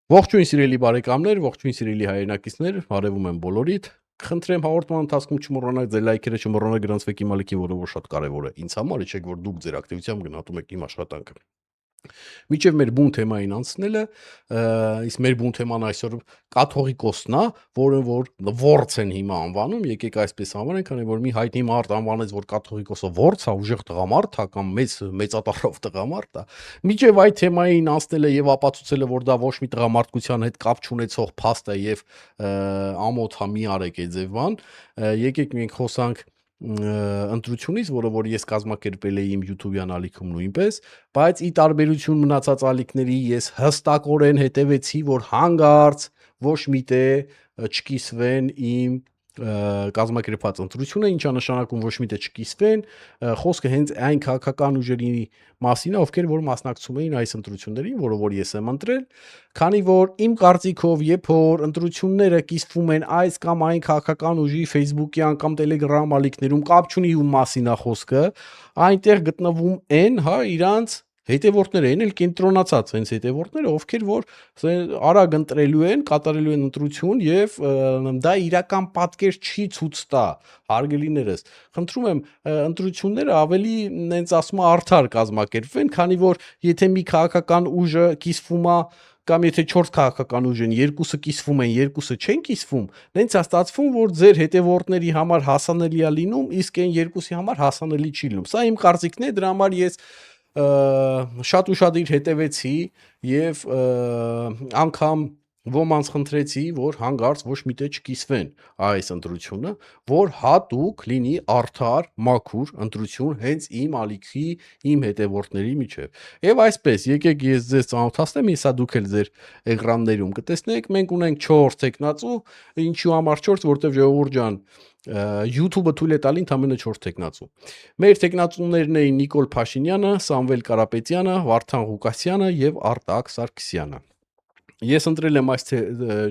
Ողջույն սիրելի բարեկամներ, ողջույն սիրելի հայրենակիցներ, հարևում եմ բոլորիդ։ Խնդրեմ հաղորդման ընթացքում չմոռանաք ձեր լայքերը, չմոռանաք գրանցվեք իմ ալիքին, որը որ շատ կարևոր է ինձ համար, իչեք որ դուք ձեր ակտիվությամբ գնահատում եք իմ աշխատանքը։ Միջև մեր բուն թեմային անցնելը, իսկ մեր բուն թեման այսօր կաթողիկոսն է, որը որ ворց են հիմա անվանում, եկեք այսպես անվանենք, քանի որ մի հայտնի մարդ անվանեց, որ կաթողիկոսը ворց է, ուժեղ տղամարդ է կամ մեծատառով տղամարդ է։ Միջև այդ թեմային անցնելը եւ ապացուցելը, որ դա ոչ մի տղամարդկության հետ կապ չունեցող փաստ է եւ ամոթ է մի արեք է ձև բան, եկեք մենք խոսանք ընտրությունից, որը որ ես կազմակերպել էի իմ YouTube-յան ալիքում նույնպես, բայց ի տարբերություն մնացած ալիքների ես հստակորեն հետևեցի, որ հանգարց ոչ միտե չկիսվեն իմ կազմակերպած ընտրությունը, ինչա նշանակում ոչ միտե չկիսվեն, խոսքը հենց այն քաղաքական ուժերի մասին է, ովքեր որ մասնակցում էին այս ընտրություններին, որը որ ես եմ ընտրել, քանի որ իմ կարծիքով, երբ որ ընտրությունները կիսվում են այս կամ այն քաղաքական ուժի Facebook-յան կամ Telegram ալիքներում, կապ չունի ում մասին է խոսքը, այնտեղ գտնվում են, հա, իրանց հետևորդները, են էլ կենտրոնացած հենց հետևորդները, ովքեր որ արագ ընտրելու են, կատարելու են ընտրություն եւ դա իրական պատկեր չի ցույց տա, հարգելիներս։ Խնդրում եմ, ընտրությունները ավելի նենց ասում արդար կազմակերպվեն, քանի որ եթե մի քաղաքական ուժը կիսվում է կամ եթե 4 քաղաքական ուժ են, երկուսը կիսվում են, երկուսը չեն կիսվում, նենց է ստացվում, որ ձեր հետևորդների համար հասանելի է լինում, իսկ այն երկուսի համար հասանելի չի լինում։ Սա իմ կարծիքն է, դրա համար ես շատ ուշադիր հետևեցի եւ անգամ ոմանց խնդրեցի, որ հանգարց ոչ միտե չկիսվեն այս ընտրությունը, որ հատուկ լինի արդար, մաքուր ընտրություն հենց իմ ալիքի, իմ հետևորդների միջև։ Եվ այսպես, եկեք ես ձեզ ծանոթացնեմ, իսա դուք էլ ձեր էկրաններում կտեսնեք, մենք ունենք 4 տեխնացու, ինչու համար 4, որտեվ ժողովուրդ ջան, YouTube-ը թույլ է տալի ընդամենը 4 տեխնացու։ Մեր տեխնացուներն էին Նիկոլ Փաշինյանը, Սամվել Կարապետյանը, Վարդան Ղուկասյանը եւ Արտակ Սարգսյանը։ Ես ընտրել եմ այս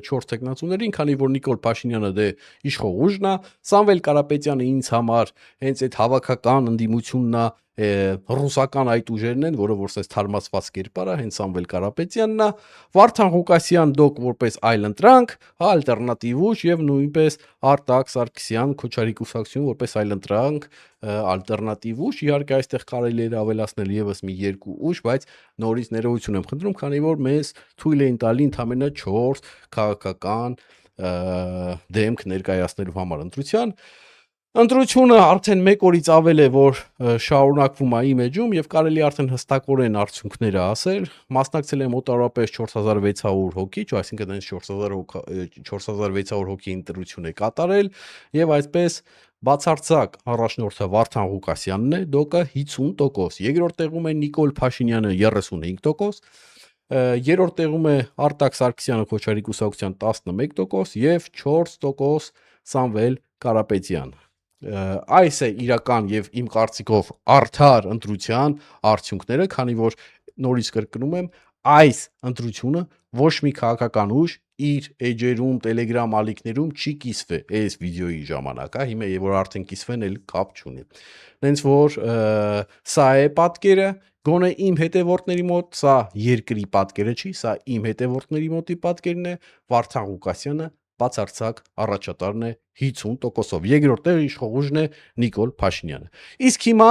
4 տեխնացուներին, քանի որ Նիկոլ Փաշինյանը դե իշխող ուժն է, Սամվել Կարապետյանը ինձ համար հենց այդ հավաքական ընդդիմությունն է, ռուսական այդ ուժերն են, որը որ ասես թարմացված կերպար է, հենց Սամվել Կարապետյանն է, Վարդան Ղուկասյան դոկ որպես այլընտրանք, ալտերնատիվ ուժ եւ նույնպես Արտակ Սարգսյան Քոչարի կուսակցություն որպես այլընտրանք, ալտերնատիվ ուժ, իհարկե այստեղ կարելի է ավելացնել եւս մի 2 ուժ, բայց նորից ներողություն եմ խնդրում, քանի որ մեզ թույլ էին տալի ընդամենը 4 քաղաքական դեմք ներկայացնելու համար ընտրության։ Ընտրությունը արդեն 1 օրից ավել է, որ շարունակվում է իմ էջում եւ կարելի արդեն հստակորեն արդյունքները ասել։ Մասնակցել է մոտավորապես 4600 հոգի, այսինքն այնց 4600 հոգի ընտրություն է կատարել եւ այսպես բացարձակ առաջնորդը Վարդան Ղուկասյանն է, դոկը 50%, երկրորդ տեղում է Նիկոլ Փաշինյանը 35%, երրորդ տեղում է Արտակ Սարգսյանը Քոչարի կուսակցության 11% եւ 4% Սամվել Կարապետյան։ Այս է իրական եւ իմ կարծիքով արդար ընտրության արդյունքները, քանի որ նորից կրկնում եմ, այս ընտրությունը ոչ մի քաղաքական ուժ իր էջերում, Telegram ալիքներում չի կիսվե այս վիդեոյի ժամանակ, հիմա եւ որ արդեն կիսվեն էլ կապ չունի։ Նենց որ սա է պատկերը, գոնե իմ հետևորդների մոտ, սա երկրի պատկերը չի, սա իմ հետևորդների մոտի պատկերն է, Վարդան Ղուկասյանը բացարձակ առաջատարն է 50%-ով, երկրորդ տեղը իշխող ուժն է Նիկոլ Փաշինյանը։ Իսկ հիմա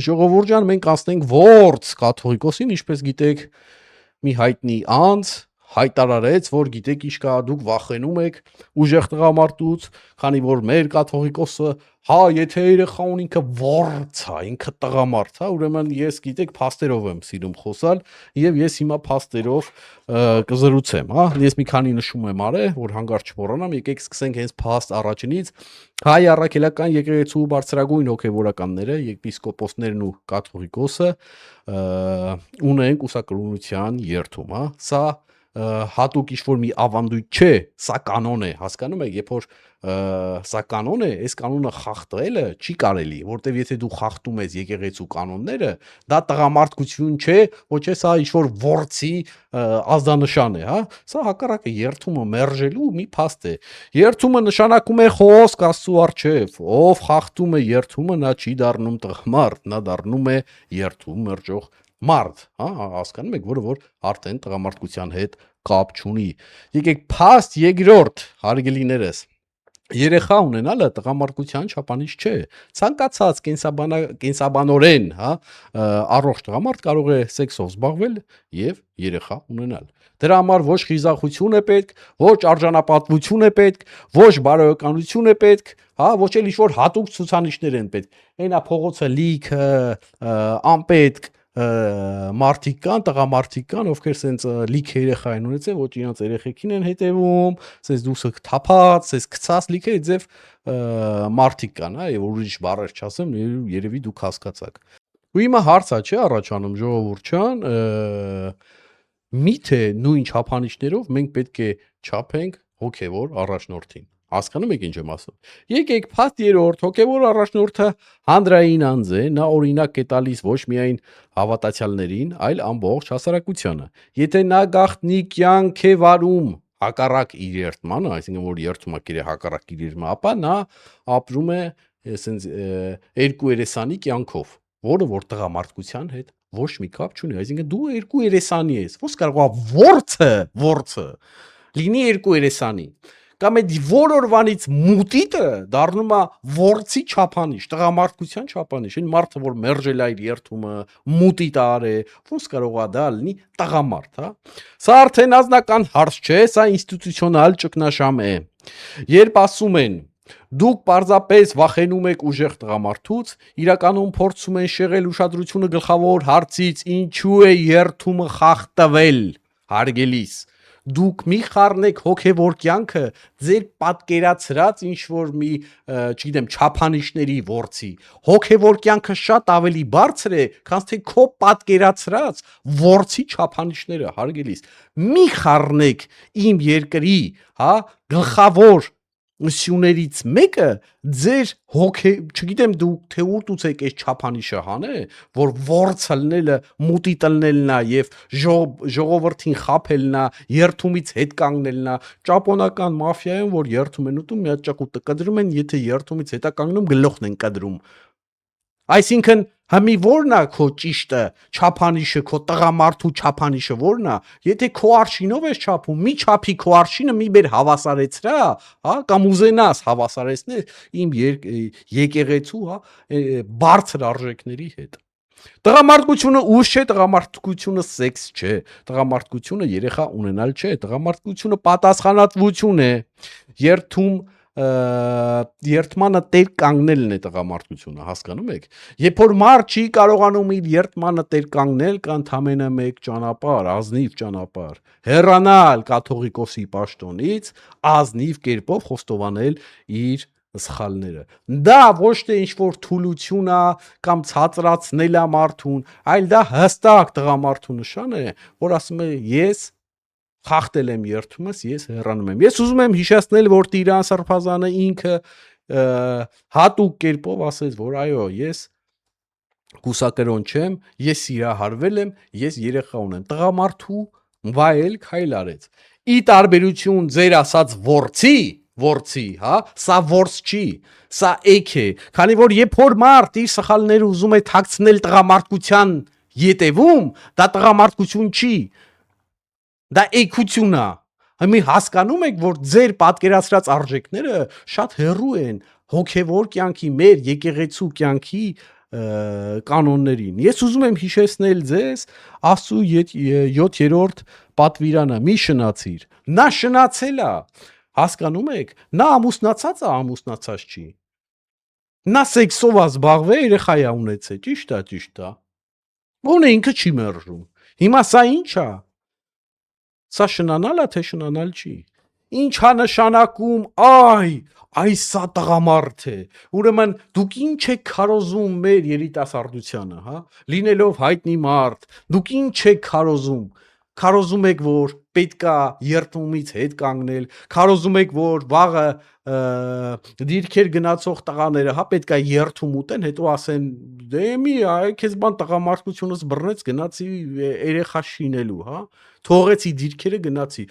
ժողովուրդ ջան, մենք անցնենք ворց կաթողիկոսին, ինչպես գիտեք, մի հայտնի անձ հայտարարեց, որ գիտեք ինչ կա, դուք վախենում եք ուժեղ տղամարդուց, քանի որ մեր կաթողիկոսը, հա, եթե երեխա ունի ինքը ворց է, ինքը տղամարդ է, ուրեմն ես գիտեք փաստերով եմ սիրում խոսալ եւ ես հիմա փաստերով կզրուցեմ, հա, ես մի քանի նշում եմ արել, որ հանգարց չմոռանամ, եկեք սկսենք հենց փաստ առաջինից, հայ առաքելական եկեղեցու բարձրագույն հոգևորականները, եպիսկոպոսներն ու կաթողիկոսը ունեն կուսակրոնության երդում, հա, սա հատուկ ինչ-որ մի ավանդույթ չէ, սա կանոն է, հասկանում եք, երբ որ սա կանոն է, այս կանոնը խախտելը չի կարելի, որտեվ եթե դու խախտում ես եկեղեցու կանոնները, դա տղամարդկություն չէ, ոչ է սա ինչ-որ ворցի ազդանշան է, հա, սա հակառակը երդումը մերժելու մի փաստ է, երդումը նշանակում է խոսք Աստծու առջև, ով խախտում է երդումը, նա չի դառնում տղամարդ, նա դառնում է երդում մերժող մարդ, հա, հասկանում եք, որը որ արդեն տղամարդկության հետ կապ չունի։ Եկեք փաստ երկրորդ հարգելիներս երեխա ունենալը տղամարդկության չափանիշ չէ։ Ցանկացած կենսաբանորեն, հա, առողջ տղամարդ կարող է սեքսով զբաղվել եւ երեխա ունենալ։ Դրա համար ոչ խիզախություն է պետք, ոչ արժանապատվություն է պետք, ոչ բարոյականություն է պետք, հա, ոչ էլ ինչ-որ հատուկ ցուցանիշներ են պետք։ Այնա փողոցը լիքը անպետք մարդիկ կան, տղամարդիկ կան, ովքեր սենց լիքը երեխա են ունեցել, ոչ իրանց երեխեքին են հետևում, սենց դուսը թափած, սենց գցած լիքը ձև մարդիկ կան, հա, եւ ուրիշ բառեր չասեմ, երևի դուք հասկացաք։ Ու հիմա հարցա չէ առաջանում ժողովուրդ ջան, միթե նույն չափանիշներով մենք պետք է չափենք հոգևոր առաջնորդին։ Հասկանում եք ինչ եմ ասում։ Եկեք փաստ երրորդ հոգևոր առաջնորդը հանրային անձ է, նա օրինակ է տալիս ոչ միայն հավատացյալներին, այլ ամբողջ հասարակությանը։ Եթե նա գաղտնի կյանք է վարում հակառակ իր երդմանը, այսինքն որ երդում է իր հակառակ իր երդմանը, ապա նա ապրում է այսպես երկու երեսանի կյանքով, որը որ տղամարդկության հետ ոչ մի կապ չունի, այսինքն դու երկու երեսանի ես, ո՞ս կարող է ворցը լինի երկու երեսանի, կամ այդ որորվանից մուտիտը դառնում է ворցի չափանիշ, տղամարդկության չափանիշ, այն մարդը որ մերժել է իր երդումը, մուտիտ արե, ո՞ս կարող է դա լինի տղամարդ, հա։ Սա արդեն ազնական հարց չէ, սա ինստիտուցիոնալ ճգնաժամ է։ Երբ ասում են դուք պարզապես վախենում եք ուժեղ տղամարդուց, իրականում փորձում են շեղել ուշադրությունը գլխավոր հարցից, ինչու է երդումը խախտվել, հարգելիս։ Դուք մի խառնեք հոգևոր կյանքը ձեր պատկերացրած ինչ-որ մի, չգիտեմ, չափանիշների ворցի։ Հոգևոր կյանքը շատ ավելի բարձր է, քան թե քո պատկերացրած ворցի չափանիշները, հարգելիս։ Մի խառնեք իմ երկրի, հա, գլխավոր սյուներից մեկը ձեր չգիտեմ դու թե ուր դուք այս չափանիշը հանե, որ ворցը լնելը մուտի տնելնա եւ ժողովրդին խափելնա, երթումից հետ կանգնելնա, ճապոնական մաֆիայում որ երթում են ուտում, մի հատ ճակուտը կդրում են, եթե երթումից հետա կանգնում գլոխն են կդրում։ Այսինքն Համի որն է քո ճիշտը չափանիշը, քո տղամարդու չափանիշը որն է, եթե քո արշինով ես չափում, մի չափի քո արշինը մի բեր հավասարեցրա, հա, կամ ուզենաս հավասարեցնել իմ եկեղեցու, հա, բարձր արժեքների հետ։ Տղամարդկությունը ուժ չէ, տղամարդկությունը սեքս չէ, տղամարդկությունը երեխա ունենալ չէ, տղամարդկությունը պատասխանատվություն է, երդմանը տեր կանգնելն է տղամարդկությունը, հասկանում եք։ Երբ որ մարդ չի կարողանում իր երդմանը տեր կանգնել, կա ընդամենը մեկ ճանապարհ, ազնիվ ճանապարհ, հեռանալ կաթողիկոսի պաշտոնից, ազնիվ կերպով խոստովանել իր սխալները։ Դա ոչ թե ինչ-որ թուլություն է կամ ցածրացնել է մարդուն, այլ դա հստակ տղամարդու նշան է, որ ասում է ես խախտել եմ երդումս, ես հեռանում եմ։ Ես ուզում եմ հիշեցնել, որ Տիրան Սրբազանը ինքը հատուկ կերպով ասեց, որ այո, ես կուսակրոն չեմ, ես սիրահարվել եմ, ես երեխա ունեմ։ Տղամարդու վայել քայլ արեց։ Ի տարբերություն ձեր ասած ворցի, հա, սա ворց չի, սա էք է, քանի որ երբ որ մարդ իր սխալները ուզում է թաքցնել տղամարդկության ետևում, դա տղամարդկություն չի, դա էքություն է։ Հիմա հասկանում եք, որ ձեր պատկերացրած արժեքները շատ հեռու են հոգևոր կյանքի, մեր եկեղեցու կյանքի կանոններին։ Ես ուզում եմ հիշեցնել ձեզ Աստծու 7-րդ պատվիրանը՝ մի շնացիր։ Նա շնացել է, հասկանում եք, նա ամուսնացած է, ամուսնացած չի։ Նա սեքսով է զբաղվել, երեխա է ունեցել, ճիշտ է։ Ո՞ն է ինքը չի մերժում։ Հիմա սա ի՞նչ է։ Սա շնանալ է, թե շնանալ չի։ Ինչ է նշանակում, այս սա տղամարդ է։ Ուրեմն դուք ինչ եք քարոզում մեր երիտասարդությանը, հա, լինելով հայտնի մարդ, դուք ինչ եք քարոզում։ Քարոզում եք, որ պետքա երթումից հետ կանգնել, քարոզում եք, որ վաղը դիրքեր գնացող տղաները, հա, պետքա երթում ուտեն, հետո ասեն, դե մի, քեզ բան տղամարդկությունս բռնեց, գնացի երեխա շինելու, հա, թողեցի դիրքերը գնացի։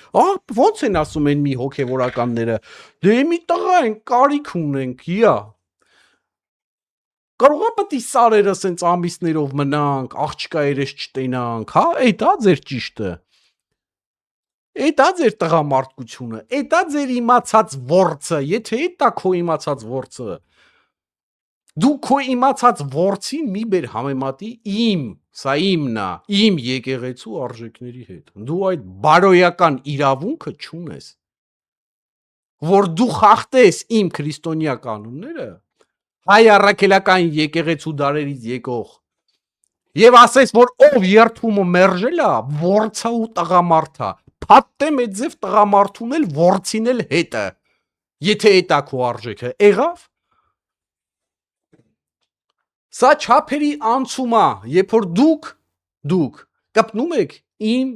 Ոնց են ասում են մի հոգևորականները, դե մի տղա են, կարիք ունենք, իա։ Կարող է պետք է սարերը սենց ամիսներով մնանք, աղջկա երես չտենանք, հա, էդ է ձեր ճիշտը։ Էտա ձեր տղամարդկությունը, էտա ձեր իմացած ворցը, եթե էտա քո իմացած ворցը, դու քո իմացած ворցին մի բեր համեմատի սա իմն է, իմ եկեղեցու արժեքների հետ։ Դու այդ բարոյական իրավունքը չունես, որ դու խախտես իմ քրիստոնյա կանոնները, հայ առաքելական եկեղեցու դարերից եկող, եւ ասես, որ ով երթումը մերժել է, ворցա ու տղամարդա, փատտեմ այդ ձև տղամարդուն էլ ворցին էլ հետը, եթե էտա քո արժեքը, եղավ։ Սա չափերի անցում է, երբ որ դուք կպնում եք իմ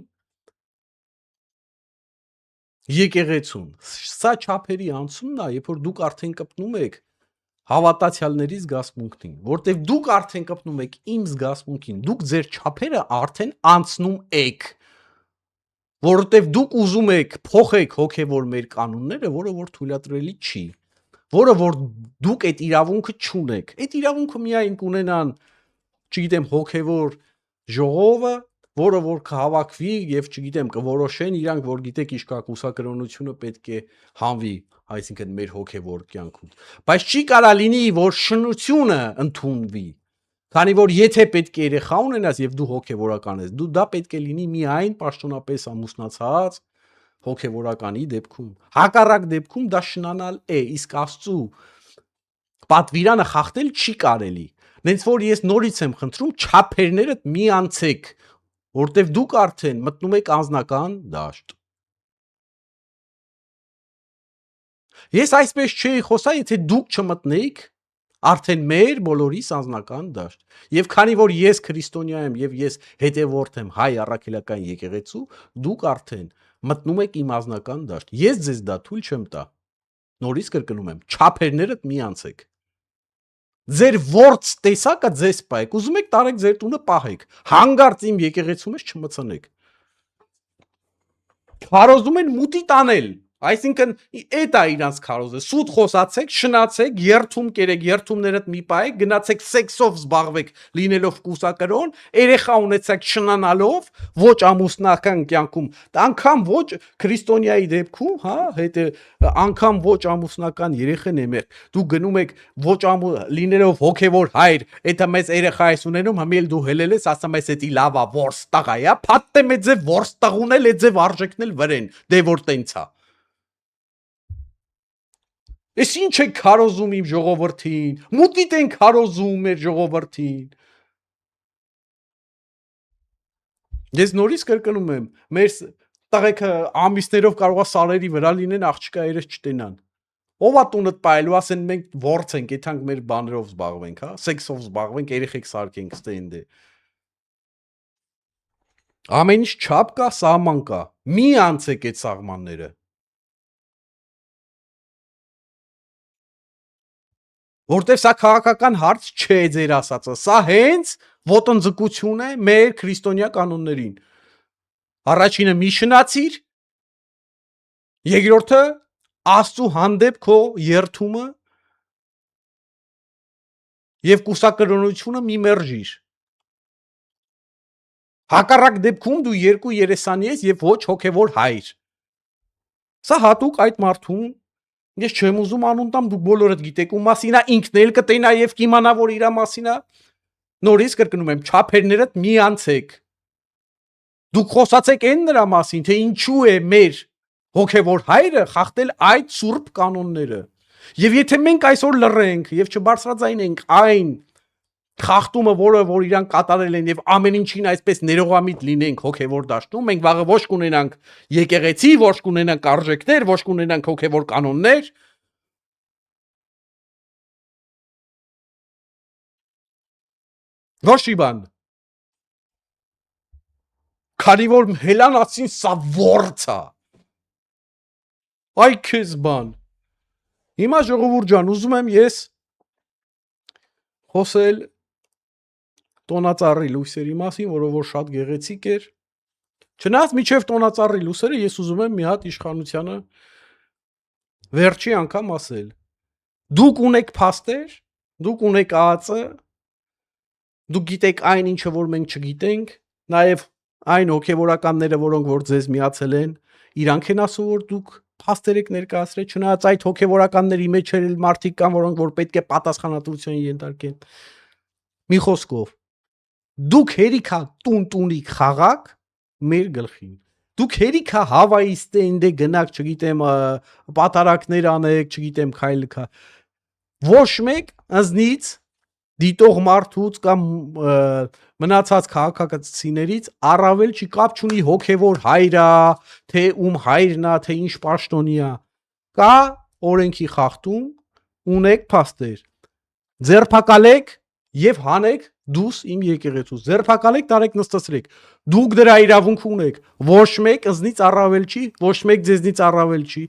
եկեղեցուն, սա չափերի անցումն է, երբ որ դուք արդեն կպնում եք հավատացյալների զգացմունքին, որտեվ դուք արդեն կպնում եք իմ զգացմունքին, դուք ձեր չափերը արդեն անցնում եք, որտեվ դուք ուզում եք փոխեք հոգևոր մեր կանոնները, որը որ թույլատրելի չի, որը որ դուք այդ իրավունքը չունեք, այդ իրավունքը միայն կունենան, չգիտեմ, հոգևոր ժողովը, որը որ կհավաքվի եւ չգիտեմ կորոշեն իրանք, որ գիտեք իշքա կուսակրոնությունը պետք է հանվի, այսինքն մեր հոգևոր կյանքում, բայց չի կարա լինի, որ շնությունը ընդունվի, քանի որ եթե պետք է երեխա ունենաս եւ դու հոգևորական ես, դու դա պետք է լինի միայն պաշտոնապես ամուսնացած հոգևորականի դեպքում, հակառակ դեպքում դա շնանալ է, իսկ Աստծու պատվիրանը խախտել չի կարելի, նենց որ ես նորից եմ խնդրում չափերներդ մի անցեք, որտեվ դուք արդեն մտնում եք անձնական դաշտ։ Ես այսպես չէի խոսա, եթե դուք չմտնեիք արդեն մեր բոլորիս անձնական դաշտ։ Եվ քանի որ ես քրիստոնյա եմ եւ ես հետևորդ եմ հայ առաքելական եկեղեցու, դուք արդեն մտնում եք իմ անձնական դաշտ։ Ես ձեզ դա թույլ չեմ տա։ Նորից կրկնում եմ, չափերներդ մի անցեք։ Ձեր ворց տեսակը ձեզ պահեք, ուզում եք տարեք ձեր տունը պահեք, հանգարց իմ եկեղեցու մեջ չմցնեք։ Քարոզում են մուտի տանել, այսինքն էդ է իրանց քարոզը, սուտ խոսացեք, շնացեք, երթում կերեք, երթումներդ մի պահեք, գնացեք սեքսով զբաղվեք, լինելով կուսակրոն, երեխա ունեցեք շնանալով, ոչ ամուսնական կյանքում, անգամ ոչ քրիստոնյայի դեպքում, հա, հետը անգամ ոչ ամուսնական երեխան եմեղ, դու գնում եք ոչ լինելով հոգևոր հայր, էդա մեծ երեխա ես ունենում, համել դու հելել ես, ասում ես էդի լավա ворս տղա է, փատտեմ է ձև ворս տղունել է ձև արժեքնել վրեն, դե որ տենցա։ Ես ինչ եք քարոզում իմ ժողովրդին, մուտիտ են քարոզում մեր ժողովրդին։ Ես նորից կրկնում եմ, մեր տղեկը ամիսներով կարող է սարերի վրա լինեն, աղջիկայերս չտենան։ Ով է տունդ պայելու, ասեն մենք ворց ենք, եթանք մեր բաներով զբաղվենք, հա, սեքսով զբաղվենք, երեխեք սարքենք, ստենդե։ Ամեն ինչ չափ կա, սահման կա։ Մի անցեք այդ սահմանները։ Որտեվ սա քաղաքական հարց չէ ձեր ասածը, սա հենց ոտնձգություն է մեր քրիստոնյա կանոններին։ Առաջինը մի շնացիր, երկրորդը Աստծու հանդեպ քո երթումը եւ կուսակրոնությունը մի մերժիր։ Հակառակ դեպքում դու երկու երեսանի ես եւ ոչ հոգևոր հայր։ Սա հատուկ այդ մարդուն ես չեմ ուզում անուն տամ, դուք բոլորդ գիտեք ու մասին է, ինքն էլ կտենա եւ կիմանա, որ իր մասին է։ Նորից կրկնում եմ, չափերներդ մի անցեք։ Դուք խոսացեք այն նրա մասին, թե ինչու է մեր հոգևոր հայրը խախտել այդ սուրբ կանոնները։ Եվ եթե մենք այսօր լռենք եւ չբարձրաձայնենք այն խախտումը, որը որ իրանք կատարել են եւ ամեն ինչին այսպես ներողամիտ լինենք հոգևոր դաշտում, մենք վաղը ոչ կունենանք եկեղեցի, ոչ կունենանք արժեքներ, ոչ կունենանք հոգևոր կանոններ։ Ոչ մի բան։ Քանի որ հելանացին սա ворց է։ Այ քեզ բան։ Հիմա ժողովուրդ ջան, ուզում եմ ես խոսել տոնածառի լույսերի մասին, որը որ շատ գեղեցիկ էր։ Չնայած միջև տոնածառի լույսերը ես ուզում եմ մի հատ իշխանությանը վերջի անգամ ասել։ Դուք ունեք փաստեր, դուք ունեք ԱԱԾ, դուք գիտեք այն ինչը որ մենք չգիտենք, նաև այն հոգևորականները, որոնք որ ձեզ միացել են, Իրանք են ասում, որ դուք փաստեր եք ներկայացրել, չնայած այդ հոգևորականների մեջ էլ մարդիկ կան, որոնք որ պետք է պատասխանատվության ենթարկեն։ Մի խոսքով, դուք հերիքա տուն-տունիկ խաղաք մեր գլխին։ Դուք հերիքա Հավայի ստենդե գնաք, չգիտեմ, պատարակներ անեք, չգիտեմ, քայլքա։ Ոչ մեկ ըզնից դիտող մարդուց կամ մնացած քաղաքացիներից առավել չի կապ չունի հոգևոր հայրա, թե ում հայրն է, թե ինչ պաշտոնյա։ Կա օրենքի խախտում, ունեք փաստեր։ Ձերբակալեք եւ հանեք դուս իմ եկեղեցուց։ Ձերբակալեք, տարեք նստացրեք։ Դուք դրա իրավունք ունեք։ Ոչ մեկ ըզնից առավել չի, ոչ մեկ ձեզնից առավել չի,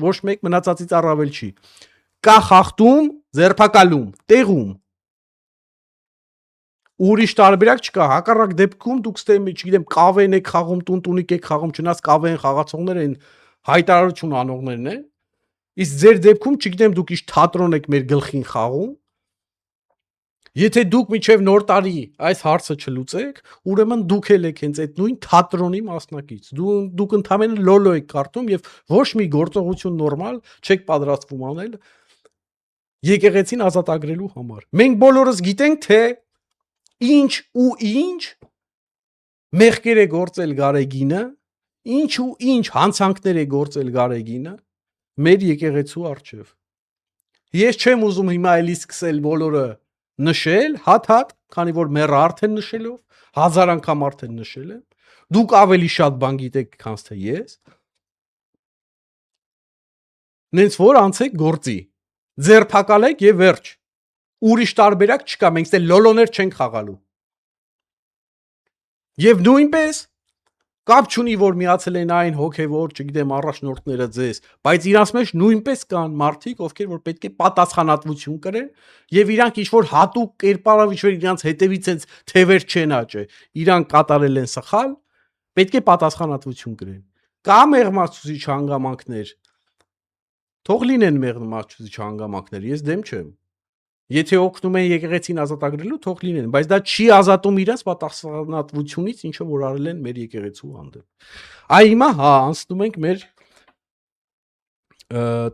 ոչ մեկ մնացածից առավել չի։ Կա խախտում, ձերբակալում, տեղում։ Ուրիշ տարբերակ չկա, հակառակ դեպքում դուք ստեմ, չգիտեմ, կավեն եք խաղում, տուն-տունիկ եք խաղում, չնայած կավեն խաղացողները են հայտարարություն անողներն են։ Իսկ ձեր դեպքում, չգիտեմ, դուք ինչ թատրոն եք մեր գլխին խաղում։ Եթե դուք միջև նոր տարի այս հարցը չլուծեք, ուրեմն դուք էլ եք հենց այդ նույն թատրոնի մասնակից։ Դուք ընդհանրապես լոլո եք կարդում եւ ոչ մի գործողություն նորմալ չեք պատրաստվում անել եկեղեցին ազատագրելու համար։ Մենք բոլորս գիտենք, թե ինչ ու ինչ մեղքեր է գործել Գարեգինը, ինչ ու ինչ հանցանքներ է գործել Գարեգինը մեր եկեղեցու առջև։ Ես չեմ ուզում հիմա էլի սկսել բոլորը նշել, հատ, քանի որ մեռը արդեն նշելով, 1000 անգամ արդեն նշել եմ։ Դուք ավելի շատ բան գիտեք, քան թե ես։ Նենց որ անցեք գործի։ Ձերբակալեք եւ վերջ։ Ուրիշ տարբերակ չկա, մենք ստե լոլոներ չենք խաղալու։ Եվ նույնպես կապ չունի, որ միացել են այն հոգևոր, չգիտեմ, առաջնորդները ձեզ, բայց իրանց մեջ նույնպես կան մարդիկ, ովքեր որ պետք է պատասխանատվություն կրեն, եւ իրանք ինչ որ հատուկ կերպարով ինչ որ իրանց հետևից հենց թևեր չեն աճե, իրանք կատարել են սխալ, պետք է պատասխանատվություն կրեն։ Կա մեղմացուցիչ հանգամանքներ։ Թող լինեն մեղմացուցիչ հանգամանքներ, ես դեմ չեմ։ Եթե օգնում են եկեղեցին ազատագրելու, թող լինեն, բայց դա չի ազատում իրենց պատասխանատվությունից, ինչը որ արել են մեր եկեղեցու հանդեպ։ Այ հիմա հա, անցնում ենք մեր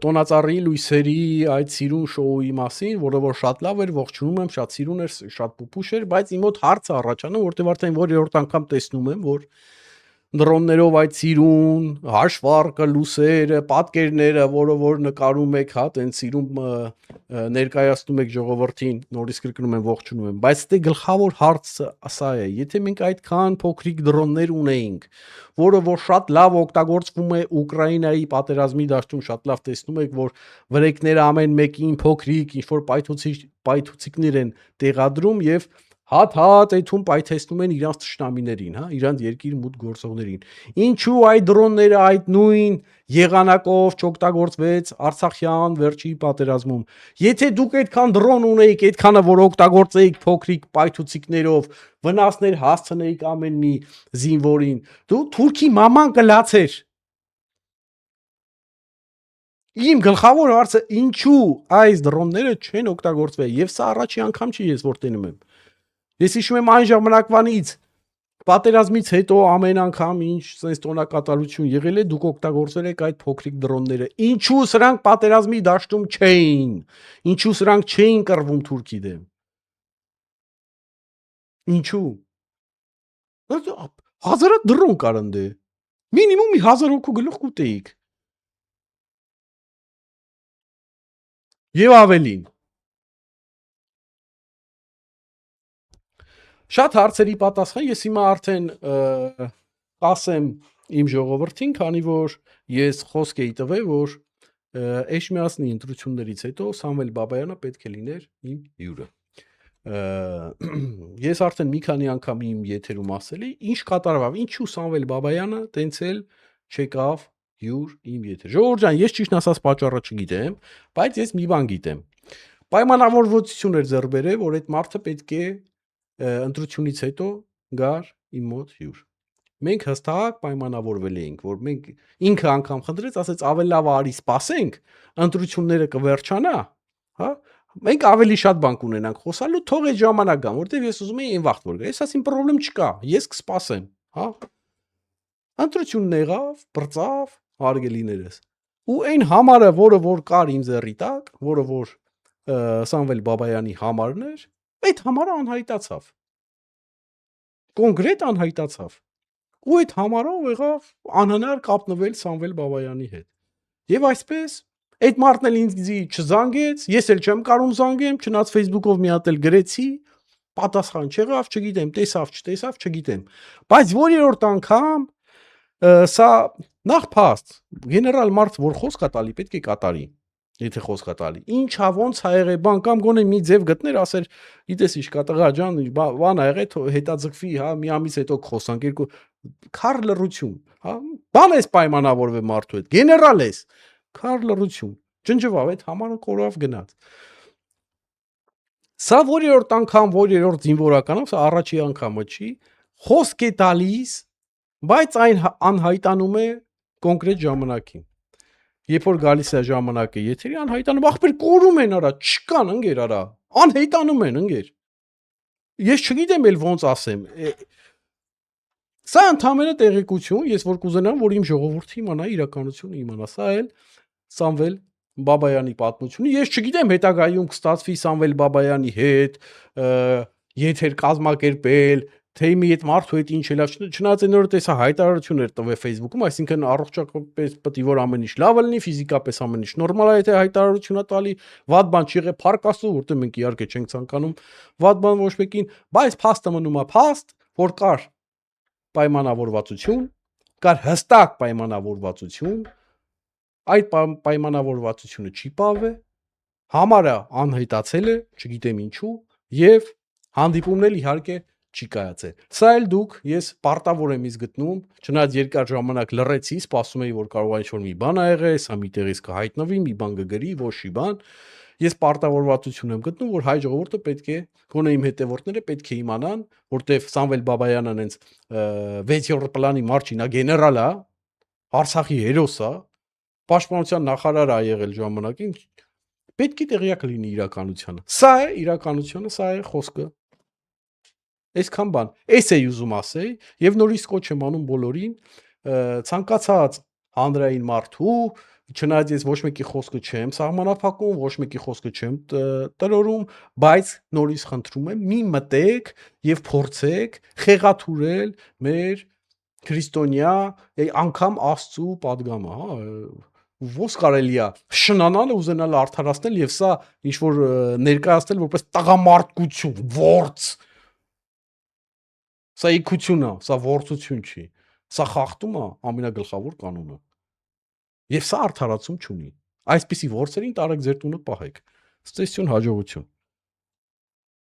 տոնածառի լույսերի այդ սիրուն շոուի մասին, որը որ շատ լավ էր, ողջունում եմ, շատ սիրուն էր, շատ պուպուշ էր, բայց իմ մոտ հարց է առաջանում, որտեղ արդեն որերորդ անգամ տեսնում եմ, որ դրոններով այդ սիրուն հաշվարկը, լուսերը, պատկերները, որը որ նկարում եք, հա, տենց սիրուն ներկայացնում եք ժողովրդին, նորից կրկնում եմ, ողջունում եմ, բայց դե գլխավոր հարցը սա է, եթե մենք այդքան փոքրիկ դրոններ ունեինք, որը որ շատ լավ օգտագործվում է Ուկրաինայի պատերազմի դաշտում, շատ լավ տեսնում եք, որ վրեկները ամեն մեկին փոքրիկ, ինչ որ պայթուցիկներ են տեղադրում եւ հատ այդում պայթեցնում են իրանց թշնամիներին, հա, իրանց երկիր մուտք գործողներին։ Ինչու այդ դրոնները այդ նույն եղանակով չօգտագործվեց Արցախյան վերջի պատերազմում։ Եթե դուք այդքան դրոն ունեիք, այդքանը որ օգտագործեիք փոքրիկ պայթուցիկներով, վնասներ հասցնեիք ամեն մի զինվորին, դու թուրքի մաման կլացեր։ Իմ գլխավոր հարցը ինչու այս դրոնները չեն օգտագործվել, եւ սա առաջի անգամ չի ես որ տենում եմ։ Ես հիշում եմ այն ժամանակվանից պատերազմից հետո ամեն անգամ ինչ sense տոնակատարություն եղել է, դուք օգտագործել եք այդ փոքրիկ դրոնները։ Ինչու սրանք պատերազմի դաշտում չէին։ Ինչու սրանք չէին կռվում Թուրքի դեմ։ Ինչու։ 1000 դրոն կար ընդ։ Մինիմում 1000 հոգու գլուխ կուտեիք։ Եվ ավելին։ Շատ հարցերի պատասխան ես հիմա արդեն կասեմ իմ ժողովրդին, քանի որ ես խոսք էի տվել, որ Էջմիածնի ընտրություններից հետո Սամվել Բաբայանը պետք է լիներ իմ հյուրը։ Ես արդեն մի քանի անգամ իմ եթերում ասել էի, ինչ կատարավ, ինչու Սամվել Բաբայանը տենց էլ չեկավ հյուր իմ եթեր։ Ժողովուրդ ջան, ես ճիշտ ասած պատճառը չգիտեմ, բայց ես մի բան գիտեմ։ Պայմանավորվածություն էր ձեռք բերել, որ այդ մարդը պետք է ընտրությունից հետո գար իմ մոտ հյուր։ Մենք հստակ պայմանավորվել էինք, որ մենք ինքը անգամ խնդրեց, ասեց ավելի լավ արի սպասենք, ընտրությունները կվերջանա, հա, մենք ավելի շատ բան կունենանք խոսալու, թող այդ ժամանակ գան, որտեղ ես ուզում եի այն վաղտ որ գա։ Ես ասին պրոբլեմ չկա, ես կսպասեմ, հա։ Ընտրությունն եղավ, բրծավ, հարգելիներս։ Ու այն համարը, որը որ կար իմ ձեռի տակ, որը որ Սամվել Բաբայանի համարն էր, այդ համարը անհայտացավ։ Կոնկրետ անհայտացավ։ Ու այդ համարով եղավ անհնար կապնվել Սամվել Բաբայանի հետ։ Եվ այսպես այդ մարդն էլ ինձի չզանգեց, ես էլ չեմ կարող զանգեմ, չնայած Facebook-ով մի հատ էլ գրեցի, պատասխան չեղավ, չգիտեմ, տեսավ, չտեսավ, չգիտեմ։ Բայց որերորդ անգամ սա նախ փաստ, գեներալ մարդ որ խոսք է տալի, պետք է կատարի։ Եթե խոսք է տալի։ Ինչա ոնց ա եղել, բան կամ գոնե մի ձև գտներ, ասեր, գիտես ինչ կա տղա ջան, բան ա եղել, հետաձգվի, հա, մի ամիս հետո խոսանք, երկու քար լռություն, հա։ Բան ես պայմանավորվել մարդու հետ, գեներալ ես։ Քար լռություն։ Ջնջվավ այդ համարը կորավ գնաց։ Սա որերորդ անգամ, որերորդ զինվորականով, սա առաջի անգամը չի, խոսք է տալիս, բայց այն անհայտանում է կոնկրետ ժամանակին։ Երբ որ գալիս է ժամանակը եթերի, անհայտանում, ախպեր կորում են արա, չկան ընկեր արա, անհայտանում են ընկեր։ Ես չգիտեմ էլ ոնց ասեմ։ Սա ընդհանրապես տեղեկություն, ես որ կուզենամ, որ իմ ժողովուրդը իմանա իրականությունը իմանա, սա էլ Սամվել Բաբայանի պատմությունը։ Ես չգիտեմ հետագայում կստացվի Սամվել Բաբայանի հետ եթեր կազմակերպել, թե մի այդ մարդու հետ ինչ էլա, չնայած այն օրը տեսա հայտարարություն էր տվել Facebook-ում, այսինքն առողջապես պետք է որ ամեն ինչ լավ լինի, ֆիզիկապես ամեն ինչ նորմալ է, եթե հայտարարությունը տալի, վատ բան չի եղել, փառք Աստծո, որտեղ մենք իհարկե չենք ցանկանում վատ բան ոչ մեկին, բայց փաստը մնում է փաստ, որ կար պայմանավորվածություն, կար հստակ պայմանավորվածություն, այդ պայմանավորվածությունը չի պահվել, համարը անհայտացել է, չգիտեմ ինչու, եւ հանդիպումն իհարկե չի կայացել։ Սա էլ դուք ես պարտավոր եմ իս գտնում, չնայած երկար ժամանակ լռեցի, սպասում էի որ կարող է ինչ-որ մի բան ա եղել, սա միտեղից կհայտնվի, մի բան կգրի, ոչի բան։ Ես պարտավորվածություն եմ գտնում, որ հայ ժողովուրդը պետք է, գոնե իմ հետևորդները պետք է իմանան, որտեվ Սամվել Բաբայանն այնց 6-րդ պլանի մարշին է, գեներալ է, Արցախի հերոս է, պաշտպանության նախարար ա եղել ժամանակին, պետք է տեղյակ լինի իրականությունը։ Սա է իրականությունը, սա է խոսքը։ Այսքան բան, էս էի ուզում ասեի, եւ նորից կոչ եմ անում բոլորին, ցանկացած հանրային մարդու, չնայած ես ոչ մեկի խոսքը չեմ սահմանափակում, ոչ մեկի խոսքը չեմ տրորում, բայց նորից խնդրում եմ, մի մտեք եւ փորձեք խեղաթուրել մեր քրիստոնյա, անգամ Աստծո падգամը, հա, ոնց կարելի է շնանալ ուզենալ արդարացնել եւ սա ինչ որ ներկայացնել որպես տղամարդկություն, ворց։ Սա իքություն է, սա ворցություն չի։ Սա խախտում է ամենագլխավոր կանոնը։ Եվ սա արդարացում չունի։ Այսպիսի ворցերին տարեք ձեր տունը պահեք։ Ստեսություն, հաջողություն։